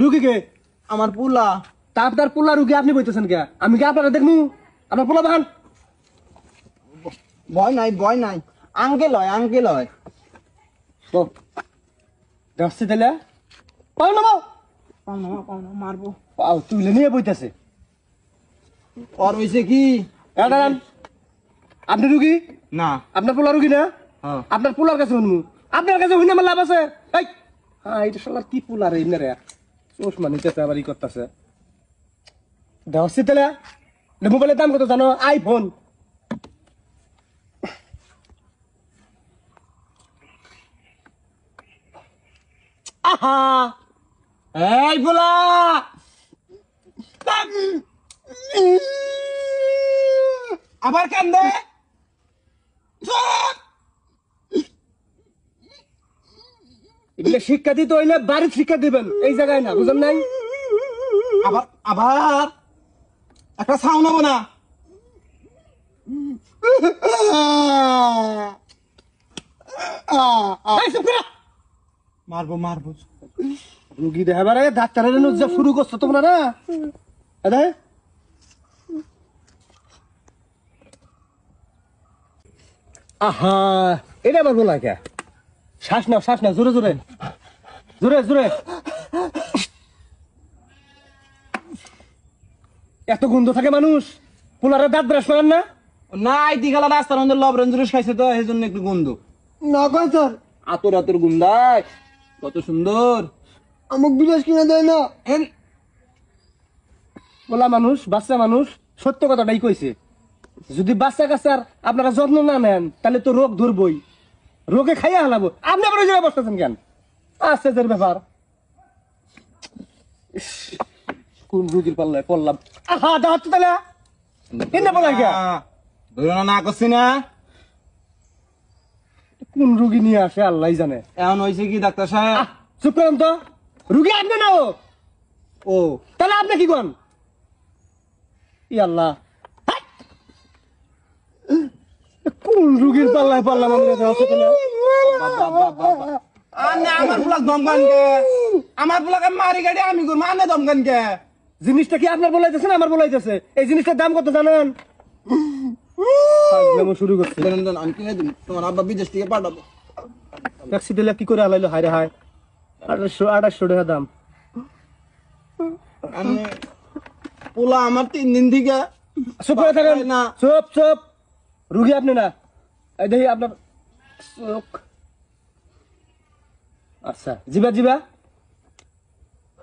রুগী কে? আমার পোলা। তা আপনার পোলা রুগী আপনি বইতেছেন কে? আমি কি আপনারা দেখবো? আপনার পোলা বাহান ভয় নাই আঙ্কেল হয় দেখছি তাহলে পাও না পাও মারবো। পাও তুলে নিয়ে বইতেছে। আর হইছে কি? দাঁড়ান, আপনি রুগী না, আপনার পোলা রুগী না? হ্যাঁ। আপনার পোলার কাছে শুনবো, আপনার কাছে হইলে আমার লাভ আছে? হ্যাঁ, এটা শালার কি পোলা রে রে চশমা নিতেছে আবার ই করতেছে। দেখছি তাহলে মোবাইলের দাম কত জানো? আইফোন। আহা, এই পোলা আবার কান্দে। এগুলো শিক্ষা দিতে হইলে বাড়ির শিক্ষা দিবেন, এই জায়গায় না, বুঝেন নাই? আবার একটা সাউন্ড হবো না। মারবো রুগী দেখাবারে ডাক্তারের যা শুরু করছো তোমরা না? আহা, এটা আবার বলা কে? শ্বাস নাও জোরে এত গন্ধ থাকে মানুষ। পোলারে দাঁত ব্রাশ করেন না? না, আইতি গেলা রাস্তার মধ্যে লবণ জুস খাইছে তো এই জন্য একটু গন্ধ। না কয় স্যার, আতর গুন্দায় কত সুন্দর। আমুক বিলাস কিনে দেয় না। পোলা মানুষ, বাচ্চা মানুষ, সত্য কথাটাই কইছে। যদি বাচ্চা কাচ্চার আপনারা যত্ন না নেন তাহলে তো রোগ ধরবই, রোগে খাইয়া হালাবো। আপনি আবার ওই জায়গায় বসতেছেন কেন? আশ্চর্যের ব্যাপার। কোন রুগীর পাল্লায় পড়লাম? আহা, দাঁড়াচ্ছ তাহলে কেন বলা গিয়া? না করছি না। কোন রুগী নিয়ে আসে আল্লাহ জানে। এমন হয়েছে কি ডাক্তার সাহেব? চুপ করেন তো, রুগী আপনি না ও তাহলে আপনি কি করেন? ই আল্লাহ, কোন রুগীর পাল্লায় পাল্লাম আমি? আমার পোলাক দমকান কে? আমার পোলাকে মারি গাড়ি আমি করবো, আনে দমকান কে? জিনিসটা কি আপনার বলাইতেছে না আমার বলাইতেছে? এই জিনিসটার দাম কত জানেন? শুরু করছে। আমি কিনে দিন, তোমার আব্বা বিদেশ থেকে পাঠাবো। ট্যাক্সি দিলে কি করে আলাইলো? হায় রে হায়, 2800 টাকা দাম। পোলা আমার 3 দিন থেকে। চুপ করে থাকেন না, চুপ। রুগী আপনি না, দেখি আপনার চোখ। আচ্ছা, জিবা